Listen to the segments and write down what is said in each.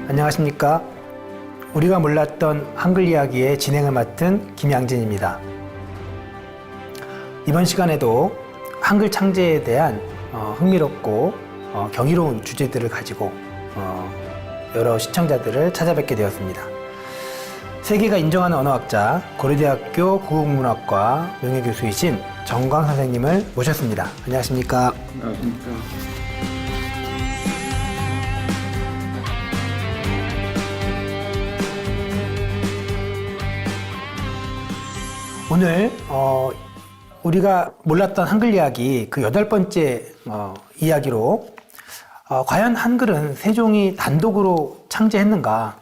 안녕하십니까. 우리가 몰랐던 한글 이야기의 진행을 맡은 김양진입니다. 이번 시간에도 한글 창제에 대한 흥미롭고 경이로운 주제들을 가지고 여러 시청자들을 찾아뵙게 되었습니다. 세계가 인정하는 언어학자, 고려대학교 국어국문학과 명예교수이신 정광 선생님을 모셨습니다. 안녕하십니까. 안녕하십니까. 오늘 우리가 몰랐던 한글 이야기 그 8번째 이야기로 과연 한글은 세종이 단독으로 창제했는가,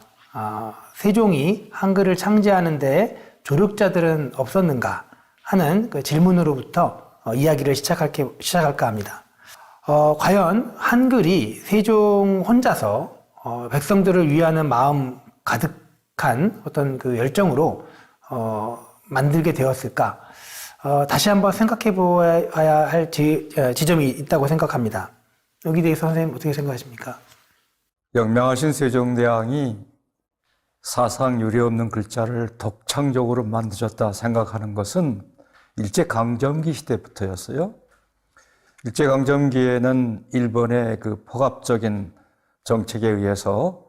세종이 한글을 창제하는데 조력자들은 없었는가 하는 그 질문으로부터 이야기를 시작할까 합니다. 과연 한글이 세종 혼자서 백성들을 위하는 마음 가득한 어떤 그 열정으로 만들게 되었을까? 다시 한번 생각해 보아야 할 지점이 있다고 생각합니다. 여기에 대해서 선생님 어떻게 생각하십니까? 영명하신 세종대왕이 사상 유례없는 글자를 독창적으로 만드셨다 생각하는 것은 일제강점기 시대부터였어요. 일제강점기에는 일본의 그 폭압적인 정책에 의해서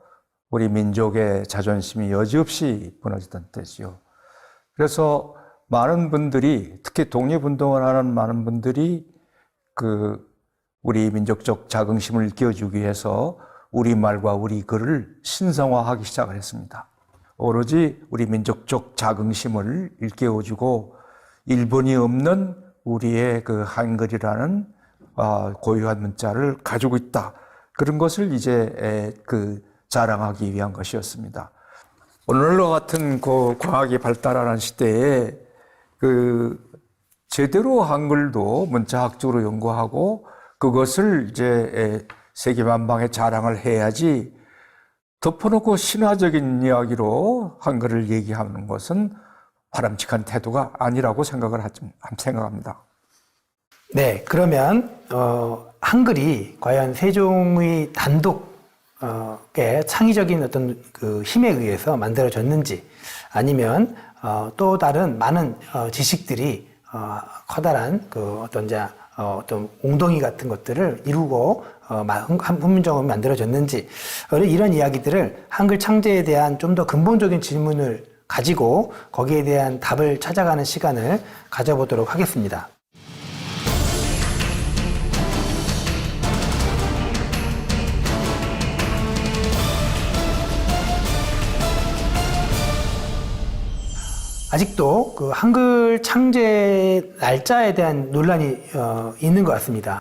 우리 민족의 자존심이 여지없이 무너지던 때지요. 그래서 많은 분들이, 특히 독립운동을 하는 많은 분들이 우리 민족적 자긍심을 일깨워주기 위해서 우리말과 우리 글을 신성화하기 시작을 했습니다. 오로지 우리 민족적 자긍심을 일깨워주고 일본이 없는 우리의 그 한글이라는 고유한 문자를 가지고 있다. 그런 것을 이제 자랑하기 위한 것이었습니다. 오늘과 같은 과학이 발달하는 시대에 제대로 한글도 문자학적으로 연구하고 그것을 이제 세계만방에 자랑을 해야지 덮어놓고 신화적인 이야기로 한글을 얘기하는 것은 바람직한 태도가 아니라고 생각합니다. 네, 그러면 한글이 과연 세종의 단독 창의적인 어떤 그 힘에 의해서 만들어졌는지, 아니면 또 다른 많은 지식들이 커다란 어떤 웅덩이 같은 것들을 이루고 훈민정음이 만들어졌는지, 이런 이야기들을 한글 창제에 대한 좀 더 근본적인 질문을 가지고 거기에 대한 답을 찾아가는 시간을 가져보도록 하겠습니다. 아직도 그 한글 창제 날짜에 대한 논란이 있는 것 같습니다.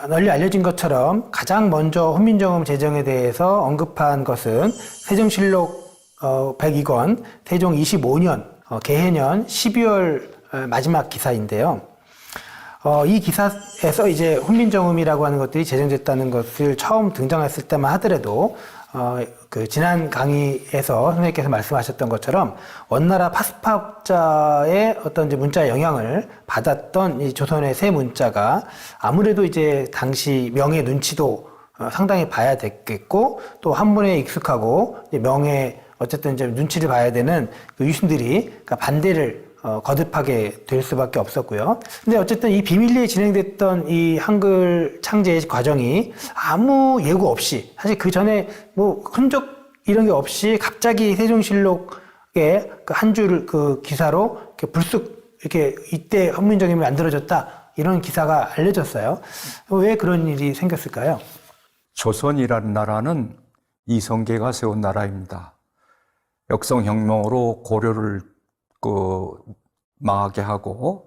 널리 알려진 것처럼 가장 먼저 훈민정음 제정에 대해서 언급한 것은 세종실록 102권 세종 25년 개해년 12월 마지막 기사인데요. 이 기사에서 이제 훈민정음이라고 하는 것들이 제정됐다는 것을 처음 등장했을 때만 하더라도 지난 강의에서 선생님께서 말씀하셨던 것처럼 원나라 파스파학자의 어떤 이제 문자 영향을 받았던 이 조선의 새 문자가 아무래도 이제 당시 명의 눈치도 상당히 봐야 됐겠고, 또 한문에 익숙하고 명의 어쨌든 이제 눈치를 봐야 되는 그 유신들이 반대를 거듭하게 될 수밖에 없었고요. 근데 어쨌든 이 비밀리에 진행됐던 이 한글 창제 과정이 아무 예고 없이, 사실 그 전에 뭐 흔적 이런 게 없이 갑자기 세종실록의 한 줄 그 기사로 이렇게 불쑥 이렇게 이때 훈민정음이 만들어졌다, 이런 기사가 알려졌어요. 왜 그런 일이 생겼을까요? 조선이라는 나라는 이성계가 세운 나라입니다. 역성혁명으로 고려를 망하게 하고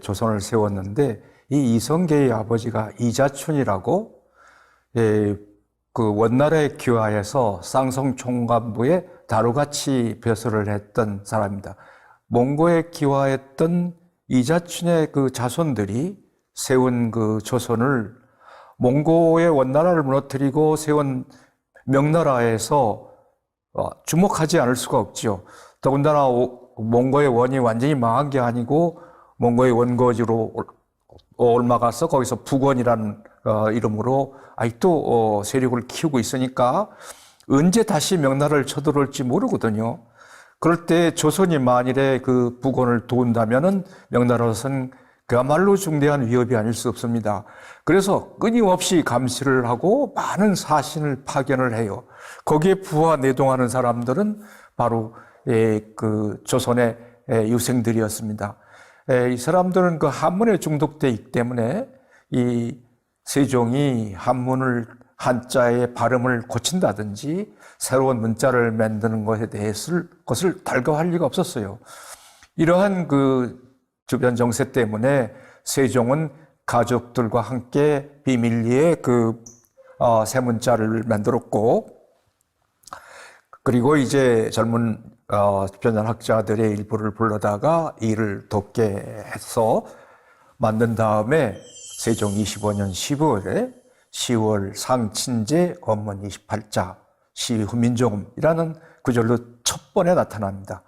조선을 세웠는데, 이 이성계의 아버지가 이자춘이라고 그 원나라의 귀화에서 쌍성총관부에 다루같이 벼슬을 했던 사람입니다. 몽고에 귀화했던 이자춘의 그 자손들이 세운 그 조선을 몽고의 원나라를 무너뜨리고 세운 명나라에서 주목하지 않을 수가 없죠. 더군다나 몽고의 원이 완전히 망한 게 아니고 몽고의 원거지로 올라가서 거기서 북원이라는 이름으로 아직도 세력을 키우고 있으니까 언제 다시 명나라를 쳐들어올지 모르거든요. 그럴 때 조선이 만일에 그 부권을 도운다면은 명나라로서는 그야말로 중대한 위협이 아닐 수 없습니다. 그래서 끊임없이 감시를 하고 많은 사신을 파견을 해요. 거기에 부하 내동하는 사람들은 바로 그 조선의 유생들이었습니다. 이 사람들은 그 한문에 중독돼 있기 때문에 이 세종이 한자의 발음을 고친다든지 새로운 문자를 만드는 것에 대해서 것을 달가할 리가 없었어요. 이러한 그 주변 정세 때문에 세종은 가족들과 함께 비밀리에 새 문자를 만들었고, 그리고 이제 젊은 변연학자들의 일부를 불러다가 이를 돕게 해서 만든 다음에 세종 25년 15월에 10월 상친제 원문 28자 시위 훈민정음이라는 구절로 첫 번에 나타납니다.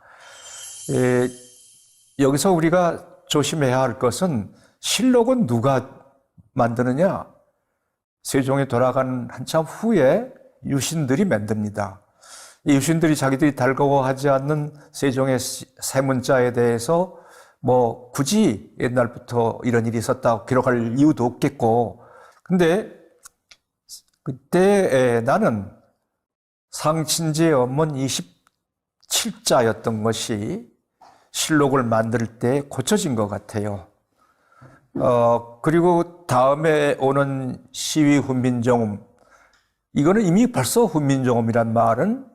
여기서 우리가 조심해야 할 것은 실록은 누가 만드느냐? 세종이 돌아간 한참 후에 유신들이 만듭니다. 이 유신들이 자기들이 달가워하지 않는 세종의 새 문자에 대해서 뭐 굳이 옛날부터 이런 일이 있었다고 기록할 이유도 없겠고, 근데 그때 나는 상친제 원문 27자였던 것이 실록을 만들 때 고쳐진 것 같아요. 그리고 다음에 오는 시위 훈민정음, 이거는 이미 벌써 훈민정음이란 말은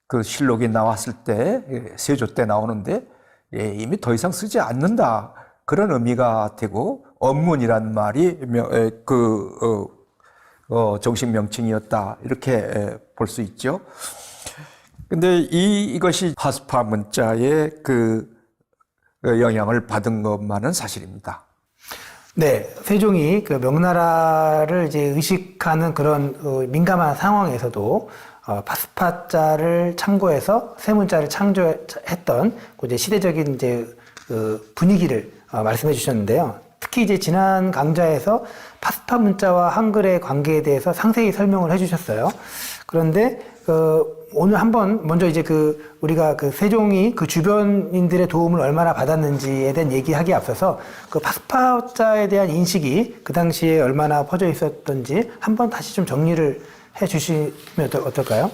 그 실록이 나왔을 때, 세조 때 나오는데, 이미 더 이상 쓰지 않는다. 그런 의미가 되고, 언문이란 말이 정식 명칭이었다. 이렇게 볼 수 있죠. 근데 이것이 파스파 문자의 그 영향을 받은 것만은 사실입니다. 네, 세종이 그 명나라를 이제 의식하는 그런 민감한 상황에서도 파스파자를 참고해서 새 문자를 창조했던 그 이제 시대적인 이제 그 분위기를 말씀해 주셨는데요. 특히 이제 지난 강좌에서 파스파 문자와 한글의 관계에 대해서 상세히 설명을 해 주셨어요. 그런데 오늘 한번 먼저 이제 우리가 세종이 그 주변인들의 도움을 얼마나 받았는지에 대한 얘기하기에 앞서서 그 파스파자에 대한 인식이 그 당시에 얼마나 퍼져 있었던지 한번 다시 좀 정리를 해 주시면 어떨까요?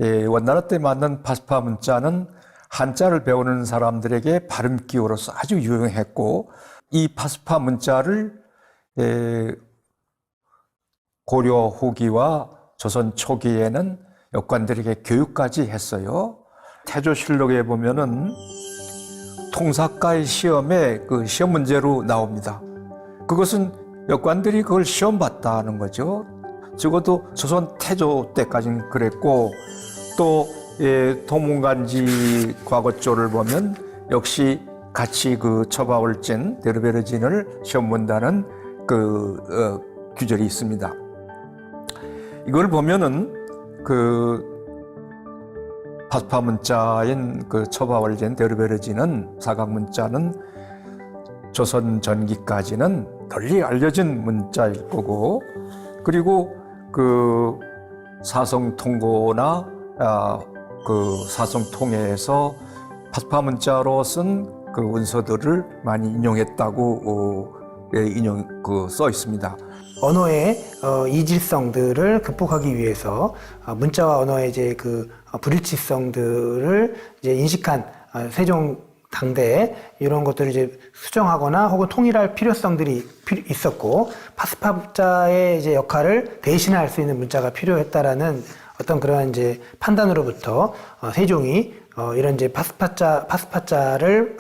예, 원나라 때 만든 파스파 문자는 한자를 배우는 사람들에게 발음 기호로서 아주 유용했고, 이 파스파 문자를 고려 후기와 조선 초기에는 역관들에게 교육까지 했어요. 태조실록에 보면은 통사과의 시험에 그 시험 문제로 나옵니다. 그것은 역관들이 그걸 시험 봤다는 거죠. 적어도 조선 태조 때까지는 그랬고, 또 도문간지 과거조를 보면 역시 같이 그 처바울진, 데르베르진을 시험 본다는 규절이 있습니다. 이걸 보면은 파스파 문자인 처바월진, 데르베르진은 사각 문자는 조선 전기까지는 널리 알려진 문자일 거고, 그리고 사성통고나 사성통해에서 파스파 문자로 쓴 문서들을 많이 인용했다고 써 있습니다. 언어의 이질성들을 극복하기 위해서 문자와 언어의 이제 불일치성들을 이제 인식한 세종 당대에 이런 것들을 이제 수정하거나 혹은 통일할 필요성들이 있었고, 파스파 문자의 이제 역할을 대신할 수 있는 문자가 필요했다라는 어떤 그런 이제 판단으로부터 세종이 이런 이제 파스파자를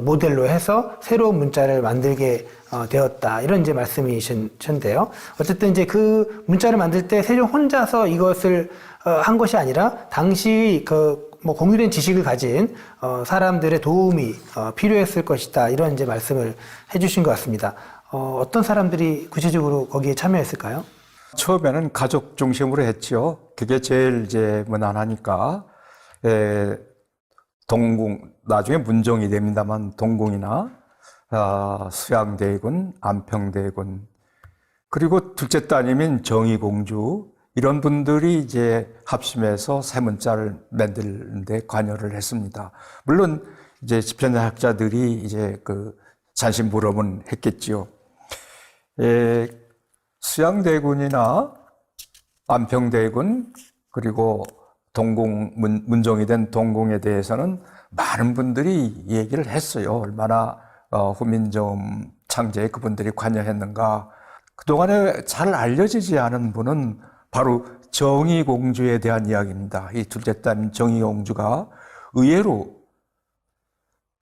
모델로 해서 새로운 문자를 만들게 되었다, 이런 이제 말씀이셨는데요. 어쨌든 이제 그 문자를 만들 때 세종 혼자서 이것을 한 것이 아니라 당시 공유된 지식을 가진 사람들의 도움이 필요했을 것이다, 이런 이제 말씀을 해주신 것 같습니다. 어떤 사람들이 구체적으로 거기에 참여했을까요? 처음에는 가족 중심으로 했죠. 그게 제일 이제 무난하니까. 나중에 문종이 됩니다만, 동궁이나 수양대군, 안평대군, 그리고 둘째 따님인 정의공주, 이런 분들이 이제 합심해서 새 문자를 만드는데 관여를 했습니다. 물론 이제 집현학자들이 이제 그 잔심부름은 했겠지요. 수양대군이나 안평대군 그리고 동궁 문종이 된 동궁에 대해서는 많은 분들이 얘기를 했어요. 얼마나 후민정 창제에 그분들이 관여했는가. 그동안에 잘 알려지지 않은 분은 바로 정의공주에 대한 이야기입니다. 이 둘째 딸 정의공주가 의외로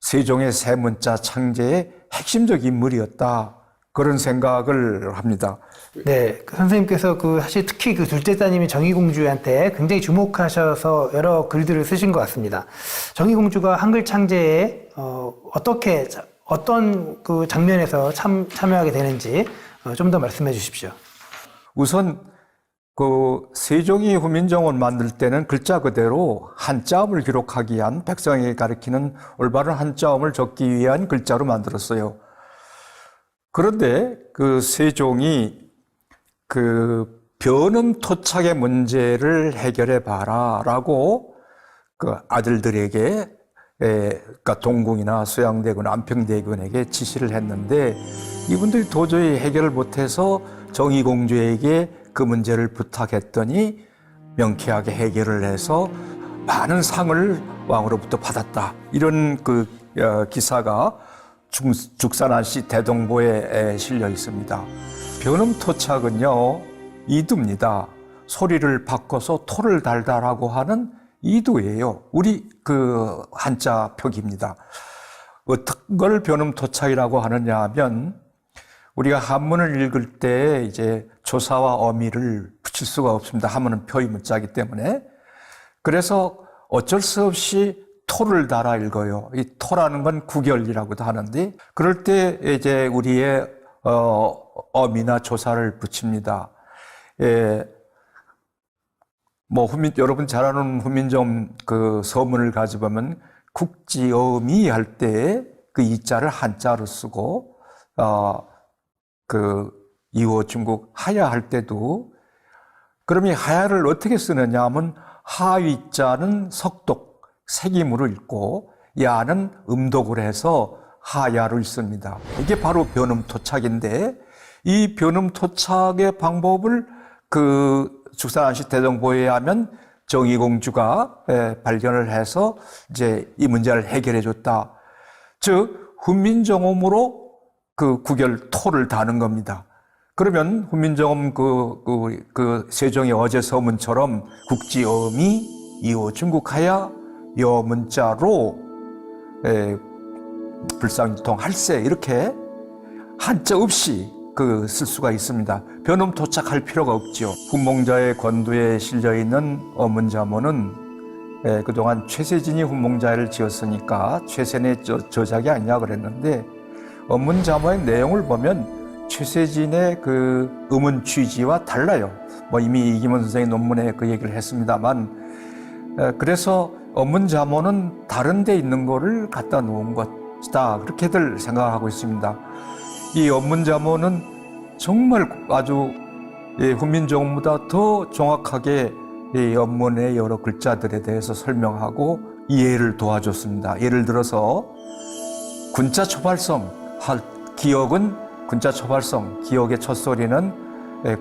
세종의 새 문자 창제의 핵심적 인물이었다. 그런 생각을 합니다. 네, 그 선생님께서 사실 특히 그 둘째 따님이 정의공주한테 굉장히 주목하셔서 여러 글들을 쓰신 것 같습니다. 정의공주가 한글 창제에 어떤 그 장면에서 참여하게 되는지 좀 더 말씀해 주십시오. 우선 그 세종이 후민정음을 만들 때는 글자 그대로 한자음을 기록하기 위한 백성에게 가르치는 올바른 한자음을 적기 위한 글자로 만들었어요. 그런데 그 세종이 그 변음 토착의 문제를 해결해 봐라라고 그 아들들에게 그러니까 동궁이나 수양대군, 안평대군에게 지시를 했는데 이분들이 도저히 해결을 못해서 정의공주에게 그 문제를 부탁했더니 명쾌하게 해결을 해서 많은 상을 왕으로부터 받았다. 이런 그 기사가 죽산안씨 대동보에 실려 있습니다. 변음토착은요, 이두입니다. 소리를 바꿔서 토를 달다라고 하는 이두예요. 우리 그 한자 표기입니다. 어떤 걸 변음토착이라고 하느냐 하면 우리가 한문을 읽을 때 이제 조사와 어미를 붙일 수가 없습니다. 한문은 표의문자이기 때문에. 그래서 어쩔 수 없이 토를 달아 읽어요. 이 토라는 건 구결이라고도 하는데 그럴 때 이제 우리의 어미나 조사를 붙입니다. 여러분 잘 아는 후민정 그 서문을 가져보면 국지어미 할 때 그 이자를 한자로 쓰고 그 이호 중국 하야 할 때도 그럼 이 하야를 어떻게 쓰느냐 하면 하위자는 석독 색임으로 읽고 야는 음독을 해서 하야로 읽습니다. 이게 바로 변음토착인데 이 변음토착의 방법을 그 죽산안씨 대동보에 하면 정의공주가 발견을 해서 이제 이 문제를 해결해 줬다. 즉 훈민정음으로 그 구결 토를 다는 겁니다. 그러면 훈민정음 그 세종의 어제 서문처럼 국지어미 이호 중국하야 여문자로 불상유통 할세 이렇게 한자 없이 쓸 수가 있습니다. 변음토착할 필요가 없죠. 훈몽자의 권두에 실려 있는 어문자모는 그동안 최세진이 훈몽자를 지었으니까 최세의 저작이 아니냐 그랬는데 어문자모의 내용을 보면 최세진의 그 음운 취지와 달라요. 이미 이기문 선생의 논문에 그 얘기를 했습니다만 그래서 어문자모는 다른 데 있는 거를 갖다 놓은 것이다. 그렇게들 생각하고 있습니다. 이 업문자모는 정말 아주 훈민정음보다 더 정확하게 이 업문의 여러 글자들에 대해서 설명하고 이해를 도와줬습니다. 예를 들어서 군자 초발성, 기역은 군자 초발성, 기역의 첫 소리는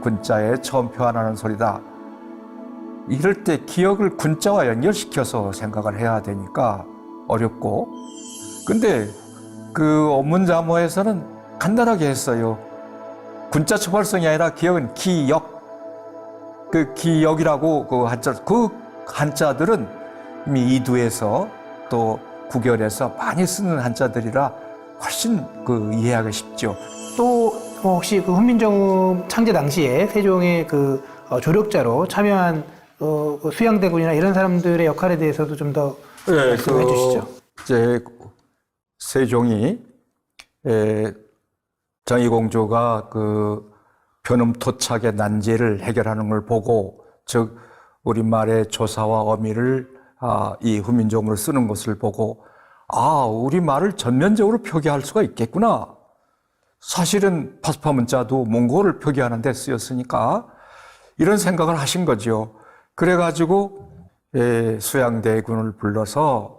군자에 처음 표현하는 소리다. 이럴 때 기역을 군자와 연결시켜서 생각을 해야 되니까 어렵고 근데 그 업문자모에서는 간단하게 했어요. 군자 초발성이 아니라 기역은 기역. 그 기역이라고 그 한자들은 이미 이두에서 또 구결에서 많이 쓰는 한자들이라 훨씬 이해하기 쉽죠. 또 혹시 그 훈민정음 창제 당시에 세종의 조력자로 참여한 수양대군이나 이런 사람들의 역할에 대해서도 좀 더 말씀해 주시죠. 이제 세종이 정의공주가 변음토착의 난제를 해결하는 걸 보고, 즉 우리말의 조사와 어미를 이 훈민정음으로 쓰는 것을 보고 우리말을 전면적으로 표기할 수가 있겠구나. 사실은 파스파 문자도 몽골을 표기하는 데 쓰였으니까 이런 생각을 하신 거죠. 그래가지고 수양대군을 불러서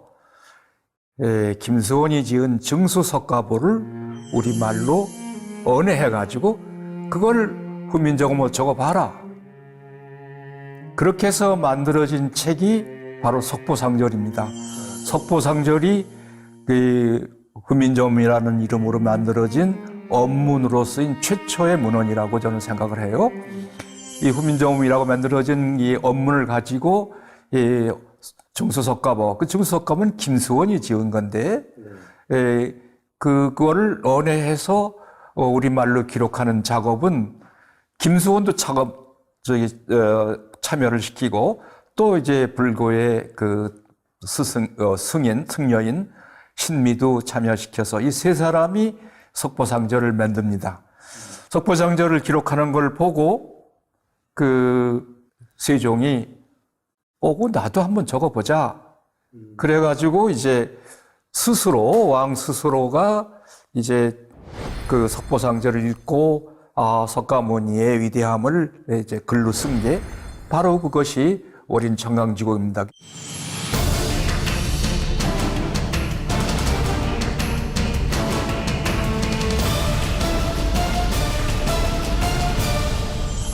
김수원이 지은 증수석가보를 우리말로 언해해가지고 그걸 후민정음으로 적어봐라. 그렇게 해서 만들어진 책이 바로 석보상절입니다. 석보상절이 그 후민정음이라는 이름으로 만들어진 언문으로 쓰인 최초의 문헌이라고 저는 생각을 해요. 이 후민정음이라고 만들어진 이 언문을 가지고 이 증수석가보, 그 증수석가보는 김수원이 지은 건데, 그거를 언해해서 우리말로 기록하는 작업은 김수원도 참여를 시키고, 또 이제 불교의 그 승려인 신미도 참여시켜서 이 세 사람이 석보상절을 만듭니다. 석보상절을 기록하는 걸 보고 그 세종이 나도 한번 적어보자. 그래가지고 이제 왕 스스로가 이제 그 석보상절을 읽고 석가모니의 위대함을 이제 글로 쓴 게 바로 그것이 어린 청강지고입니다.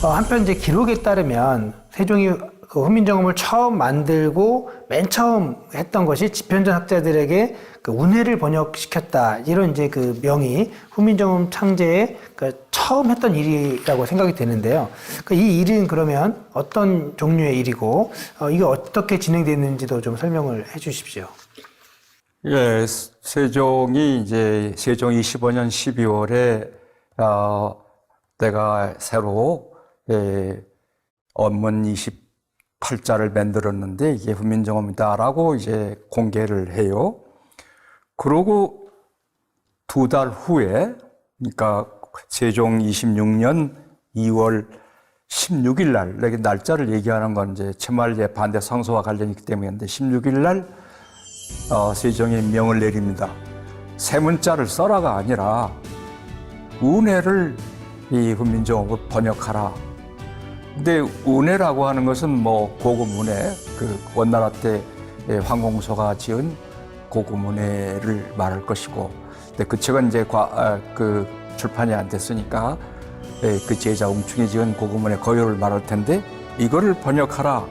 한편 이제 기록에 따르면 세종이 그 후민정음을 처음 만들고 맨 처음 했던 것이 집현전 학자들에게 그 운해를 번역시켰다, 이런 이제 그 명이 후민정음 창제에 그 처음 했던 일이라고 생각이 되는데요. 이 일은 그러면 어떤 종류의 일이고 이게 어떻게 진행됐는지도 좀 설명을 해주십시오. 예, 세종이 15년 12월에 내가 새로 언문 28자를 만들었는데 이게 후민정음이다라고 이제 공개를 해요. 그러고 2달 후에, 그러니까 세종 26년 2월 16일 날, 내가 날짜를 얘기하는 건 이제 채말제 반대 상소와 관련이 있기 때문인데 16일 날 세종이 명을 내립니다. 세 문자를 써라가 아니라 운해를 이 후민정음으로 번역하라. 근데 운해라고 하는 것은 뭐 고금운해, 그 원나라 때 황공소가 지은 고금운해를 말할 것이고, 근데 그 책은 이제 그 출판이 안 됐으니까 그 제자 웅충이 지은 고금운해 거요를 말할 텐데 이거를 번역하라.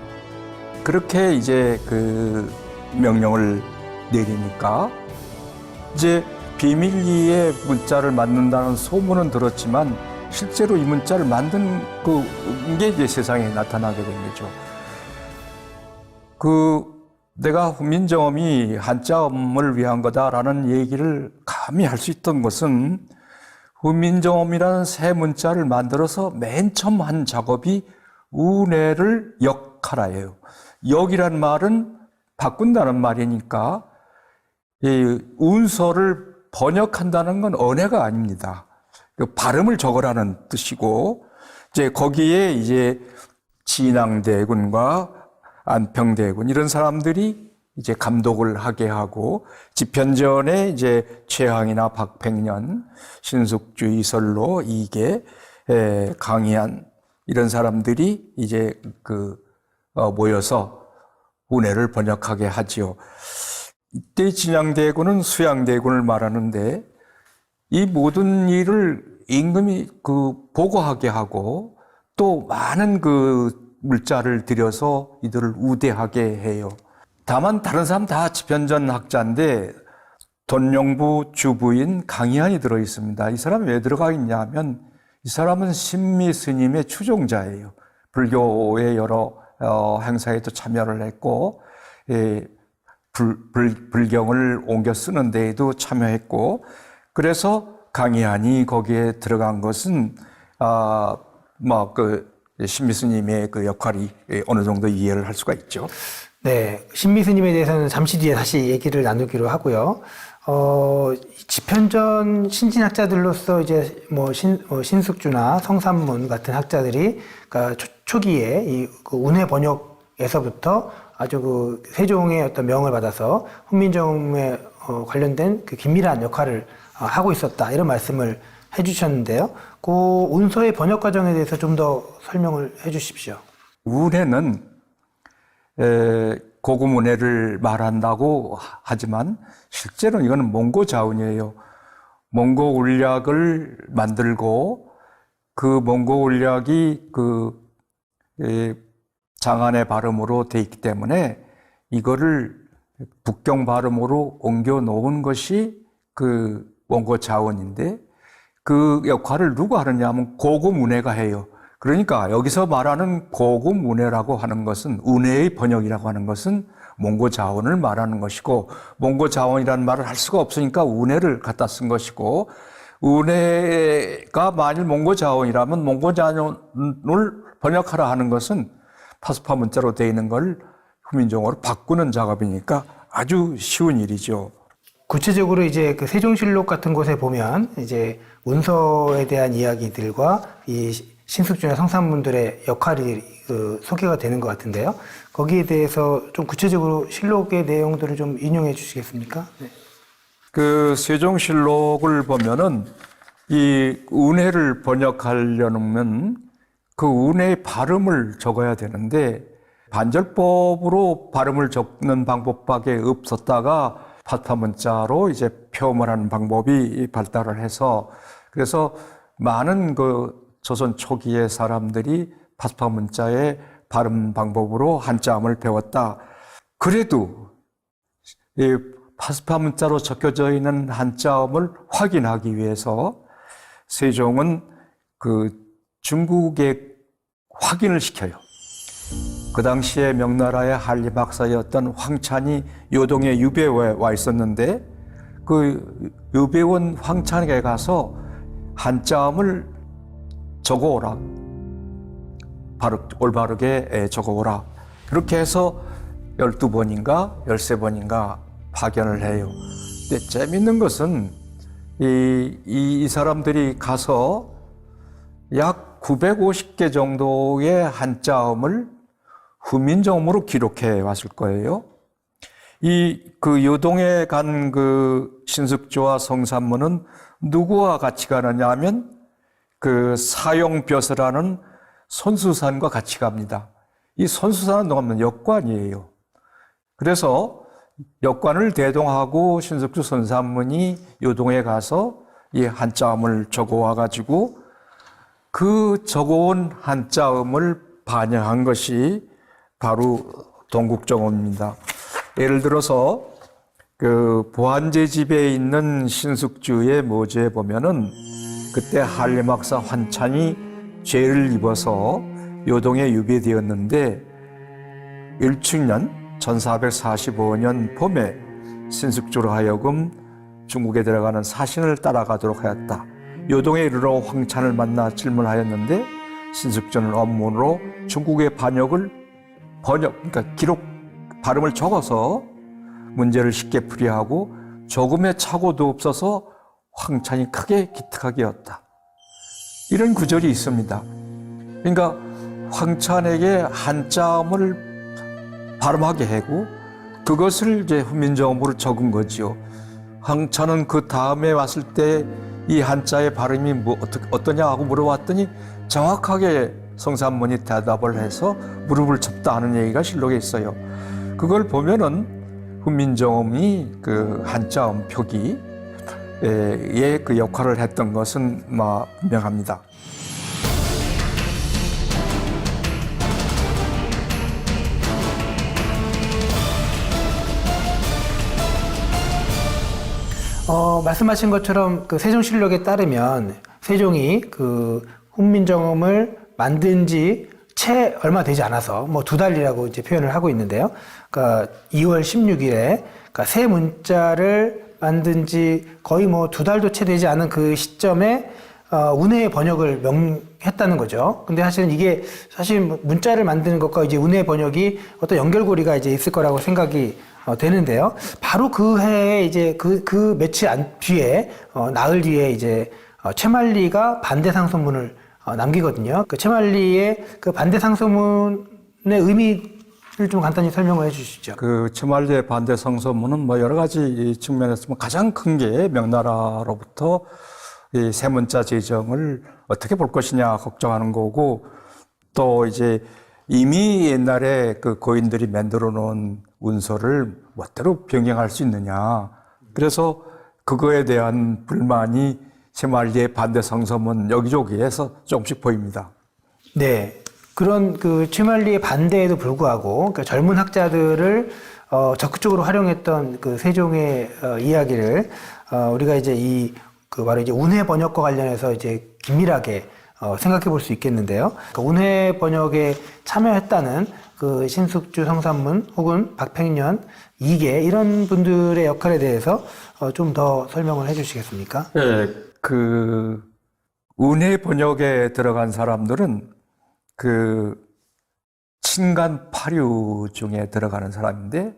그렇게 이제 그 명령을 내리니까 이제 비밀리에 문자를 만든다는 소문은 들었지만 실제로 이 문자를 만든 게 이제 세상에 나타나게 된 거죠. 내가 후민정음이 한자음을 위한 거다라는 얘기를 감히 할 수 있던 것은 후민정음이라는 새 문자를 만들어서 맨 처음 한 작업이 운해를 역하라예요. 역이란 말은 바꾼다는 말이니까 이 운서를 번역한다는 건 언해가 아닙니다. 발음을 적으라는 뜻이고, 이제 거기에 이제 진앙대군과 안평대군 이런 사람들이 이제 감독을 하게 하고, 집현전에 이제 최항이나 박팽년, 신숙주, 이설로, 이계, 강희안 이런 사람들이 이제 모여서 운해를 번역하게 하지요. 이때 진양대군은 수양대군을 말하는데 이 모든 일을 임금이 보고하게 하고 또 많은 물자를 들여서 이들을 우대하게 해요. 다만 다른 사람 다 집현전 학자인데 돈룡부 주부인 강희안이 들어 있습니다. 이 사람이 왜 들어가 있냐 하면 이 사람은 신미 스님의 추종자예요. 불교의 여러 행사에도 참여를 했고 불경을 옮겨 쓰는 데에도 참여했고, 그래서 강희안이 거기에 들어간 것은 신미 스님의 그 역할이 어느 정도 이해를 할 수가 있죠. 네, 신미 스님에 대해서는 잠시 뒤에 다시 얘기를 나누기로 하고요. 집현전 신진학자들로서 이제 신숙주나 성삼문 같은 학자들이 그러니까 초기에 이 운해 번역에서부터 아주 세종의 어떤 명을 받아서 훈민정음에 관련된 그 긴밀한 역할을 하고 있었다, 이런 말씀을 해주셨는데요. 그 운서의 번역 과정에 대해서 좀 더 설명을 해주십시오. 운해는 고금 운해를 말한다고 하지만 실제로는 이거는 몽고 자운이에요. 몽고 울약을 만들고 그 몽고 울약이 장안의 발음으로 돼 있기 때문에 이거를 북경 발음으로 옮겨 놓은 것이 그 몽고 자원인데 그 역할을 누가 하느냐 하면 고금 운해가 해요. 그러니까 여기서 말하는 고금 운해라고 하는 것은 운해의 번역이라고 하는 것은 몽고 자원을 말하는 것이고 몽고 자원이라는 말을 할 수가 없으니까 운해를 갖다 쓴 것이고 운해가 만일 몽고 자원이라면 몽고 자원을 번역하라 하는 것은 파스파 문자로 되어 있는 걸 후민정어로 바꾸는 작업이니까 아주 쉬운 일이죠. 구체적으로 이제 그 세종실록 같은 곳에 보면 이제 운서에 대한 이야기들과 이 신숙주나 성산문들의 역할이 소개가 되는 것 같은데요. 거기에 대해서 좀 구체적으로 실록의 내용들을 좀 인용해 주시겠습니까? 네. 그 세종실록을 보면은 이 운해를 번역하려면 그 운해의 발음을 적어야 되는데 반절법으로 발음을 적는 방법밖에 없었다가 파스파 문자로 이제 표음을 하는 방법이 발달을 해서 그래서 많은 그 조선 초기의 사람들이 파스파 문자의 발음 방법으로 한자음을 배웠다. 그래도 이 파스파 문자로 적혀져 있는 한자음을 확인하기 위해서 세종은 그 중국에 확인을 시켜요. 그 당시에 명나라의 한리 박사였던 황찬이 요동의 유배에 와 있었는데 그 유배원 황찬에게 가서 한자음을 적어오라. 올바르게 적어오라. 그렇게 해서 12번인가 13번인가 파견을 해요. 근데 재밌는 것은 이 사람들이 가서 약 950개 정도의 한자음을 후민정음으로 기록해 왔을 거예요. 그 요동에 간 그 신숙주와 성산문은 누구와 같이 가느냐 하면 그 사용벼슬하는 손수산과 같이 갑니다. 이 손수산은 누구냐면 역관이에요. 그래서 역관을 대동하고 신숙주 선산문이 요동에 가서 이 한자음을 적어와 가지고 그 적어온 한자음을 반영한 것이 바로 동국정어입니다. 예를 들어서 그 보안제 집에 있는 신숙주의 모주에 보면은 그때 한림학사 환찬이 죄를 입어서 요동에 유배되었는데 일축년 1445년 봄에 신숙주로 하여금 중국에 들어가는 사신을 따라가도록 하였다. 요동에 이르러 황찬을 만나 질문하였는데 신숙주는 원문으로 중국의 그러니까 기록 발음을 적어서 문제를 쉽게 풀이하고 조금의 착오도 없어서 황찬이 크게 기특하게 여겼다. 이런 구절이 있습니다. 그러니까 황찬에게 한자음을 발음하게 하고 그것을 이제 후민정음으로 적은 거지요. 황찬은 그 다음에 왔을 때 이 한자의 발음이 어떠냐 하고 물어봤더니 정확하게 성산문이 대답을 해서 무릎을 쳤다 하는 얘기가 실록에 있어요. 그걸 보면은 훈민정음이 그 한자음 표기에 그 역할을 했던 것은 분명합니다. 말씀하신 것처럼 그 세종실록에 따르면 세종이 그 훈민정음을 만든 지 채 얼마 되지 않아서 뭐 2달이라고 이제 표현을 하고 있는데요. 그러니까 2월 16일에 그러니까 새 문자를 만든 지 거의 뭐 2달도 채 되지 않은 그 시점에 운해의 번역을 명했다는 거죠. 근데 사실은 이게 사실 문자를 만드는 것과 이제 운해의 번역이 어떤 연결고리가 이제 있을 거라고 생각이 되는데요. 바로 그 해에 이제 그 며칠 뒤에 나흘 뒤에 이제 최만리가 반대상소문을 남기거든요. 그 최만리의 그 반대상소문의 의미를 좀 간단히 설명을 해주시죠. 그 최만리의 반대상소문은 뭐 여러 가지 측면에서 가장 큰 게 명나라로부터 이 세문자 제정을 어떻게 볼 것이냐 걱정하는 거고, 또 이제 이미 옛날에 그 고인들이 만들어 놓은 문서를 멋대로 변경할 수 있느냐. 그래서 그거에 대한 불만이 새만리의 반대 상소문 여기저기에서 조금씩 보입니다. 네. 그런 그 최만리의 반대에도 불구하고 그러니까 젊은 학자들을 적극적으로 활용했던 그 세종의 이야기를 우리가 이제 그 바로 이제 운해 번역과 관련해서 이제 긴밀하게 생각해 볼 수 있겠는데요. 그 운해 번역에 참여했다는 그 신숙주 성산문 혹은 박팽년 이계 이런 분들의 역할에 대해서 좀 더 설명을 해주시겠습니까? 네, 그 운해 번역에 들어간 사람들은 그 친간 파류 중에 들어가는 사람인데,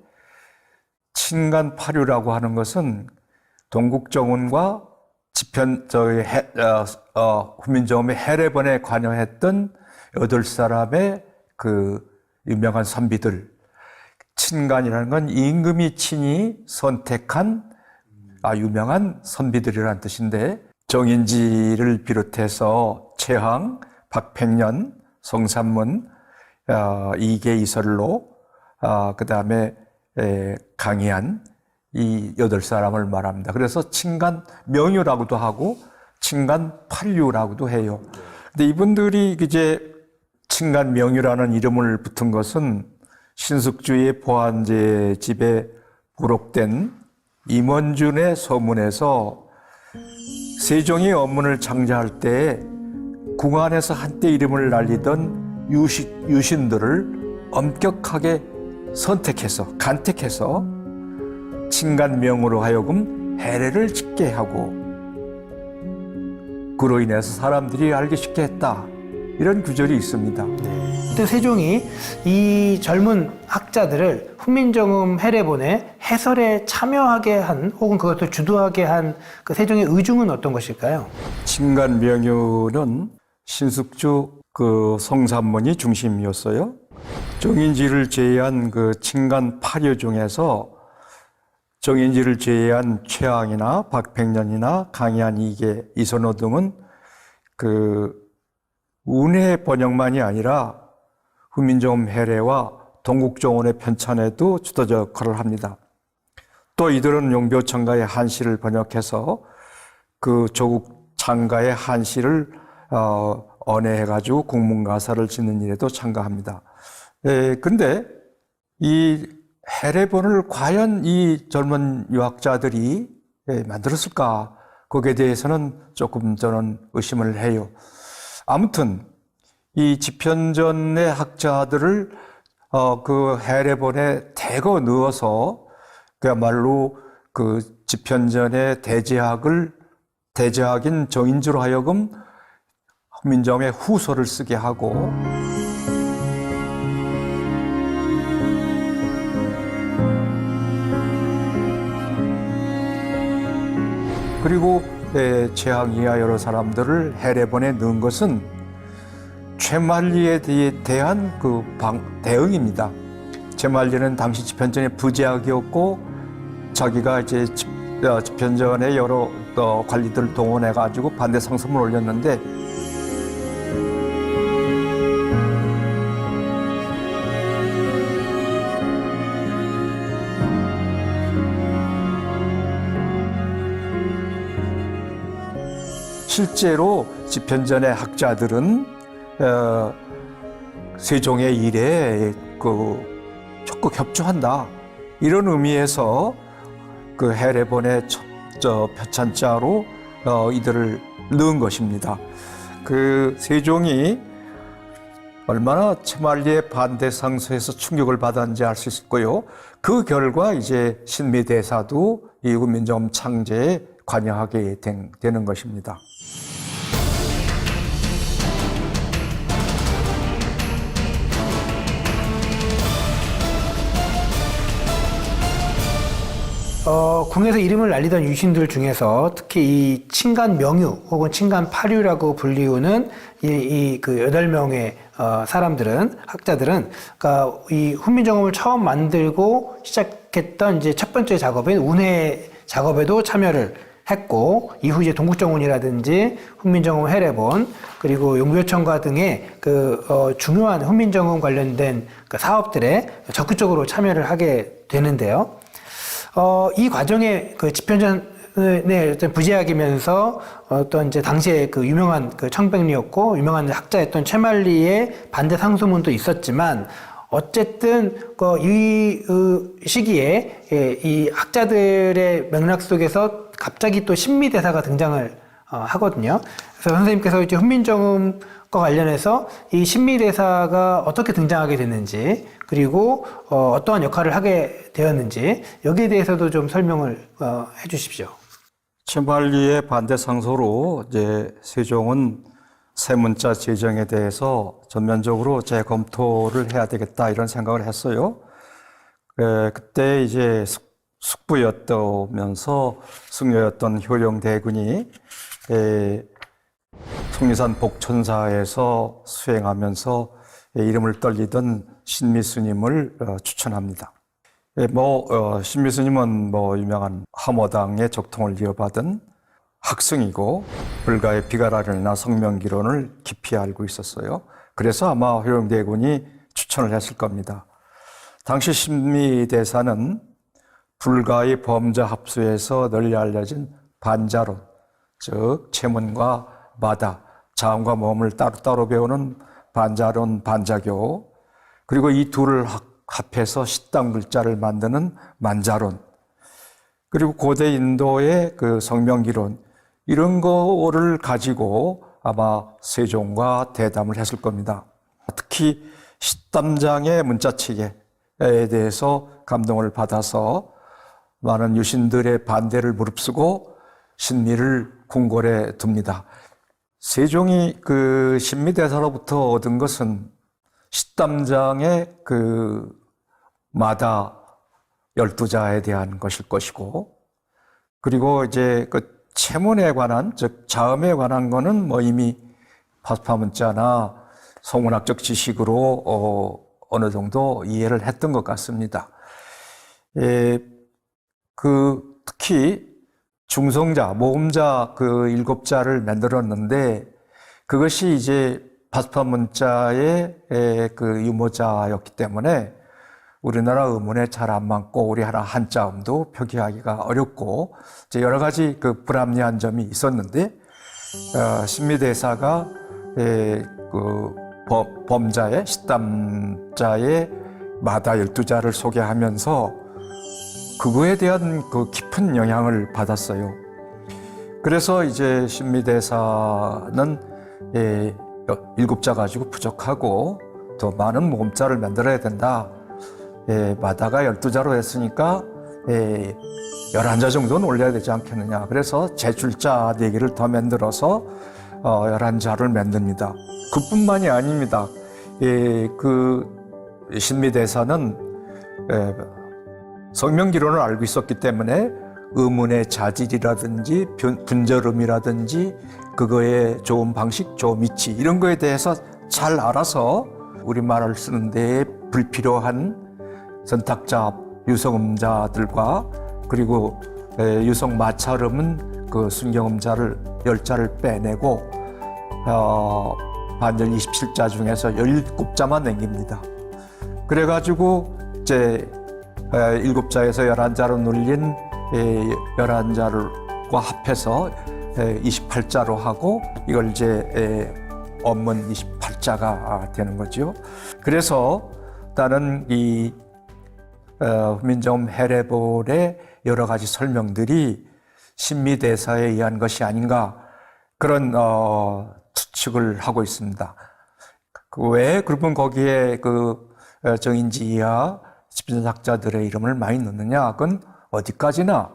친간 파류라고 하는 것은 동국정운과 훈민정음의 해례본에 관여했던 8사람의 그 유명한 선비들. 친간이라는 건 임금이 친히 선택한 유명한 선비들이라는 뜻인데, 정인지를 비롯해서 최항, 박팽년, 성산문, 이계 이설로, 그 다음에 강희안, 이 8사람을 말합니다. 그래서 친간 명유라고도 하고 친간 판류라고도 해요. 근데 이분들이 이제 친간 명유라는 이름을 붙은 것은 신숙주의 보안제 집에 부록된 임원준의 서문에서 세종이 원문을 창제할 때 궁안에서 한때 이름을 날리던 유신들을 엄격하게 선택해서 간택해서 친간명으로 하여금 해례를 짓게 하고, 그로 인해서 사람들이 알기 쉽게 했다, 이런 구절이 있습니다. 그때 세종이 이 젊은 학자들을 훈민정음 해례본의 해설에 참여하게 한 혹은 그것을 주도하게 한 그 세종의 의중은 어떤 것일까요? 친간명유는 신숙주 그 성산문이 중심이었어요. 정인지를 제외한 그 친간 파류 중에서 정인지를 제외한 최항이나 박팽년이나 강희안, 이계, 이선호 등은 그 운해 번역만이 아니라 훈민정음 해례와 동국정원의 편찬에도 주도적 역할을 합니다. 또 이들은 용묘창가의 한시를 번역해서 그 조국 창가의 한시를 언해해가지고 국문가사를 짓는 일에도 참가합니다. 근데 이 해례본을 과연 이 젊은 유학자들이 만들었을까? 거기에 대해서는 조금 저는 의심을 해요. 아무튼 이 집현전의 학자들을 그 해례본에 대거 넣어서 그야말로 그 집현전의 대제학인 정인지로 하여금 훈민정음의 후소를 쓰게 하고, 그리고 최항 이하 여러 사람들을 해례본에 넣은 것은 최만리에 대한 그 대응입니다. 최만리는 당시 집현전의 부제학이었고, 자기가 이제 집현전의 여러 관리들을 동원해가지고 반대 상소문을 올렸는데, 실제로 집현전의 학자들은 세종의 일에 적극 협조한다, 이런 의미에서 그 해례본의 표찬자로 이들을 넣은 것입니다. 그 세종이 얼마나 최만리의 반대 상소에서 충격을 받았는지 알 수 있고요. 그 결과 이제 신미대사도 이 훈민정음 창제에 관여하게 되는 것입니다. 궁에서 이름을 날리던 유신들 중에서 특히 이 친간 명유 혹은 친간 파류라고 불리우는 그 8명의 사람들은, 학자들은, 그러니까 이 훈민정음을 처음 만들고 시작했던 이제 첫 번째 작업인 운해 작업에도 참여를 했고, 이후 이제 동국정운이라든지 훈민정음 해례본, 그리고 용별천가 등의 중요한 훈민정음 관련된 그 사업들에 적극적으로 참여를 하게 되는데요. 이 과정에 그 집현전의 어떤 부재학이면서 어떤 이제 당시에 그 유명한 그 청백리였고 유명한 학자였던 최만리의 반대 상소문도 있었지만, 어쨌든 이 시기에 이 학자들의 맥락 속에서 갑자기 또 신미대사가 등장을 하거든요. 그래서 선생님께서 이제 훈민정음과 관련해서 이 신미대사가 어떻게 등장하게 됐는지, 그리고 어떠한 역할을 하게 되었는지, 여기에 대해서도 좀 설명을 해 주십시오. 최만리의 반대 상소로 이제 세종은 세문자 제정에 대해서 전면적으로 재검토를 해야 되겠다 이런 생각을 했어요. 그때 이제 숙부였다면서 숙녀였던 효령대군이 속리산 복천사에서 수행하면서 이름을 떨리던 신미스님을 추천합니다. 신미스님은 유명한 함어당의 적통을 이어받은 학승이고 불가의 비가라련이나 성명기론을 깊이 알고 있었어요. 그래서 아마 효령대군이 추천을 했을 겁니다. 당시 신미대사는 불가의 범자 합수에서 널리 알려진 반자론, 즉 체문과 마다, 자음과 모음을 따로따로 배우는 반자론, 반자교, 그리고 이 둘을 합해서 식당 글자를 만드는 만자론, 그리고 고대 인도의 그 성명기론, 이런 거를 가지고 아마 세종과 대담을 했을 겁니다. 특히 식담장의 문자체계에 대해서 감동을 받아서 많은 유신들의 반대를 무릅쓰고 신미를 궁궐에 둡니다. 세종이 그 신미대사로부터 얻은 것은 식담장의 그 마다 12자에 대한 것일 것이고, 그리고 이제 그 체문에 관한, 즉 자음에 관한 거는 이미 파수파문자나 성문학적 지식으로 어느 정도 이해를 했던 것 같습니다. 특히 중성자, 모음자 그 7자를 만들었는데, 그것이 이제 파수파문자의 그 유모자였기 때문에 우리나라 의문에 잘 안 맞고 우리 하나 한자음도 표기하기가 어렵고 이제 여러 가지 그 불합리한 점이 있었는데, 신미대사가 그 범자의 식담자의 마다 12자를 소개하면서 그거에 대한 그 깊은 영향을 받았어요. 그래서 이제 신미대사는 7자 가지고 부족하고 더 많은 모음자를 만들어야 된다. 마다가 12자로 했으니까 11자 정도는 올려야 되지 않겠느냐. 그래서 제출자 4개를 더 만들어서 11자를 만듭니다. 그뿐만이 아닙니다. 그 신미대사는 성명기론을 알고 있었기 때문에 의문의 자질이라든지 분절음이라든지 그거의 좋은 방식, 좋은 위치 이런 거에 대해서 잘 알아서 우리말을 쓰는 데에 불필요한 선탁자, 유성음자들과 그리고 유성 마찰음은 그 순경음자를 10자를 빼내고 반절 27자 중에서 17자만 남깁니다. 그래가지고 이제 7자에서 11자로 눌린 11자를과 합해서 28자로 하고 이걸 이제 원문 28자가 되는 거죠. 그래서 나는 이 훈민정음 해례본의 여러 가지 설명들이 신미대사에 의한 것이 아닌가 그런 추측을 하고 있습니다. 왜 그러면 거기에 그 정인지 이하 집신학자들의 이름을 많이 넣느냐? 그건 어디까지나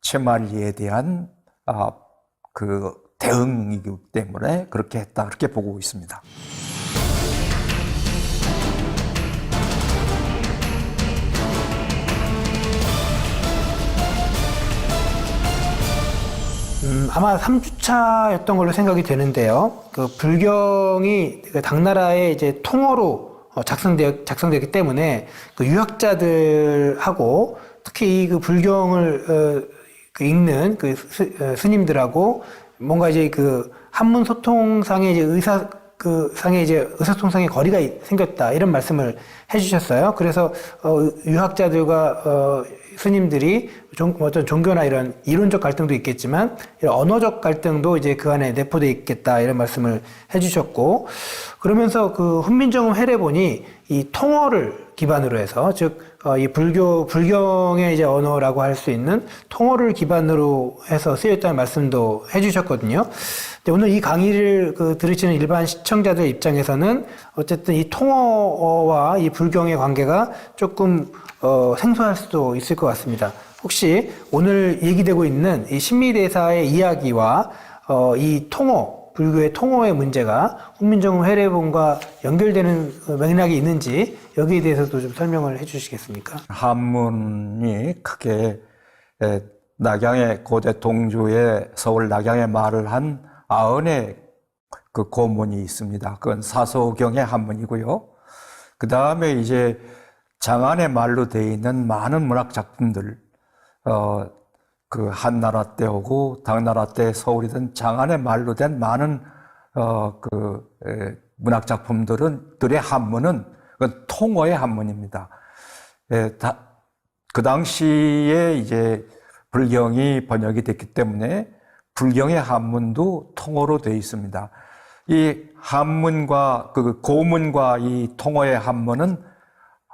최만리에 대한 그 대응이기 때문에 그렇게 했다 그렇게 보고 있습니다. 아마 3주차였던 걸로 생각이 되는데요. 그 불경이 그 당나라의 이제 통어로 작성되었기 때문에 그 유학자들하고 특히 그 불경을 그 읽는 그 스님들하고 뭔가 이제 그 한문 소통상의 이제 의사소통상의 거리가 생겼다 이런 말씀을 해주셨어요. 그래서 유학자들과 스님들이 어떤 종교나 이런 이론적 갈등도 있겠지만 이런 언어적 갈등도 이제 그 안에 내포되어 있겠다 이런 말씀을 해주셨고, 그러면서 그 훈민정음 해례본이 이 통어를 기반으로 해서 이 불경의 이제 언어라고 할 수 있는 통어를 기반으로 해서 쓰였다는 말씀도 해주셨거든요. 근데 오늘 이 강의를 들으시는 일반 시청자들 입장에서는 어쨌든 이 통어와 이 불경의 관계가 조금 생소할 수도 있을 것 같습니다. 혹시 오늘 얘기되고 있는 이 신미대사의 이야기와 이 불교의 통어의 문제가 훈민정음 해례본과 연결되는 맥락이 있는지 여기에 대해서도 좀 설명을 해주시겠습니까? 한문이 크게 낙양의 고대 동주의 서울 낙양에 말을 한 아흔의 그 고문이 있습니다. 그건 사소경의 한문이고요. 그 다음에 이제 장안의 말로 되어 있는 많은 문학 작품들, 그 한나라 때 오고 당나라 때 서울이든 장안의 말로 된 많은 문학 작품들의 한문은 그건 통어의 한문입니다. 그 당시에 이제 불경이 번역이 됐기 때문에 불경의 한문도 통어로 되어 있습니다. 이 한문과 그 고문과 이 통어의 한문은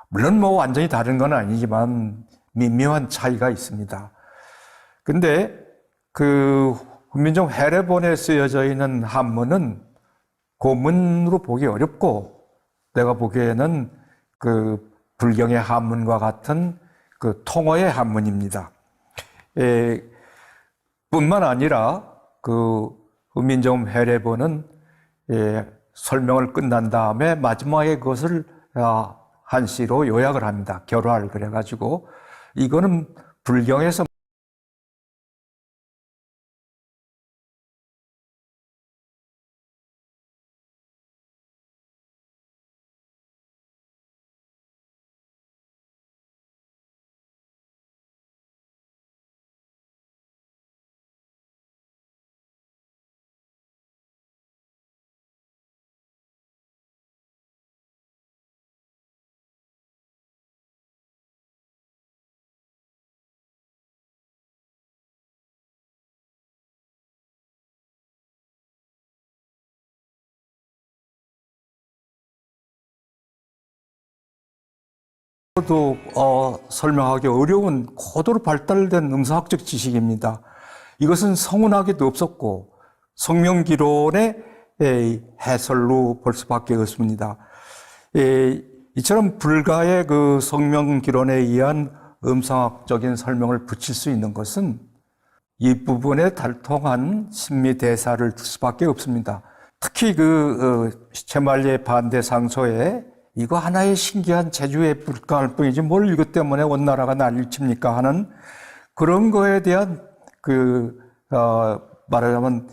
물론 뭐 완전히 다른 건 아니지만 미묘한 차이가 있습니다. 근데 그 훈민정음 해례본에 쓰여져 있는 한문은 고문으로 보기 어렵고, 내가 보기에는 그 불경의 한문과 같은 그 통어의 한문입니다. 뿐만 아니라 그 훈민정음 해례본은 설명을 끝난 다음에 마지막에 그것을 한시로 요약을 합니다. 결화를 그래가지고 이거는 불경에서 도 설명하기 어려운 고도로 발달된 음성학적 지식입니다. 이것은 성문학에도 없었고 성명기론의 해설로 볼 수밖에 없습니다. 이처럼 불가의 그 성명기론에 의한 음성학적인 설명을 붙일 수 있는 것은 이 부분에 달통한 신미대사를 둘 수밖에 없습니다. 특히 그 채말리의 반대상소에 이거 하나의 신기한 제주에 불과할 뿐이지 뭘 이것 때문에 온 나라가 난리칩니까 하는 그런 거에 대한 말하자면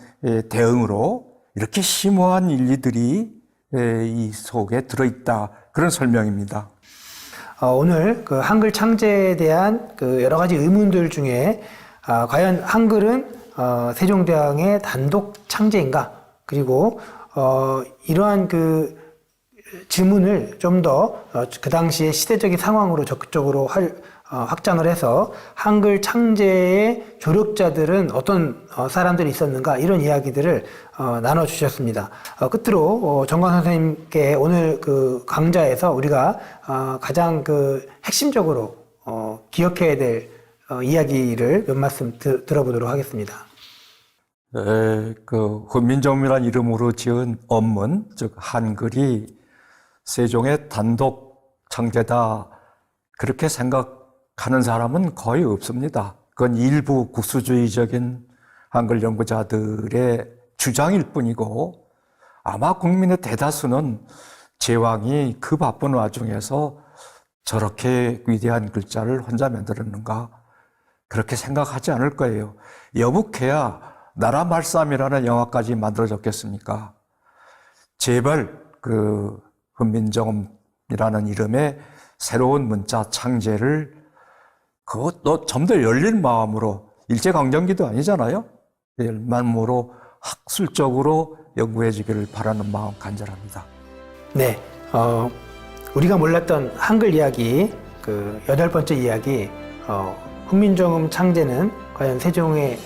대응으로 이렇게 심오한 일리들이 이 속에 들어있다, 그런 설명입니다. 오늘 그 한글 창제에 대한 그 여러 가지 의문들 중에 과연 한글은 세종대왕의 단독 창제인가? 그리고 이러한 그 질문을 좀 더 그 당시의 시대적인 상황으로 적극적으로 확장을 해서 한글 창제의 조력자들은 어떤 사람들이 있었는가, 이런 이야기들을 나눠주셨습니다. 끝으로 정관 선생님께 오늘 그 강좌에서 우리가 가장 그 핵심적으로 기억해야 될 이야기를 몇 말씀 들어보도록 하겠습니다. 그 훈민정음이라는 이름으로 지은 언문, 즉 한글이 세종의 단독 창제다, 그렇게 생각하는 사람은 거의 없습니다. 그건 일부 국수주의적인 한글 연구자들의 주장일 뿐이고, 아마 국민의 대다수는 제왕이 그 바쁜 와중에서 저렇게 위대한 글자를 혼자 만들었는가, 그렇게 생각하지 않을 거예요. 여북해야 나라 말씀이라는 영화까지 만들어졌겠습니까? 제발 그 훈민정음이라는 이름의 새로운 문자 창제를 그것도 좀 더 열린 마음으로 일제강점기도 아니잖아요. 만모로 학술적으로 연구해 주기를 바라는 마음 간절합니다. 네, 우리가 몰랐던 한글 이야기, 그 8번째 이야기, 훈민정음 창제는 과연 세종의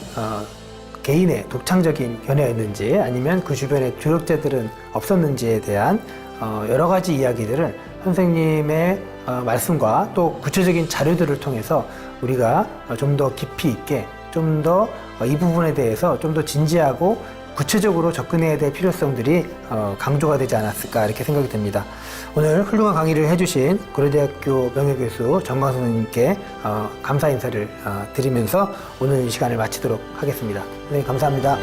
개인의 독창적인 견해였는지 아니면 그 주변에 조력자들은 없었는지에 대한 여러 가지 이야기들을 선생님의 말씀과 또 구체적인 자료들을 통해서 우리가 좀 더 깊이 있게 좀 더 이 부분에 대해서 좀 더 진지하고 구체적으로 접근해야 될 필요성들이 강조가 되지 않았을까 이렇게 생각이 됩니다. 오늘 훌륭한 강의를 해주신 고려대학교 명예교수 정광수 선생님께 감사 인사를 드리면서 오늘 이 시간을 마치도록 하겠습니다. 선생님 감사합니다.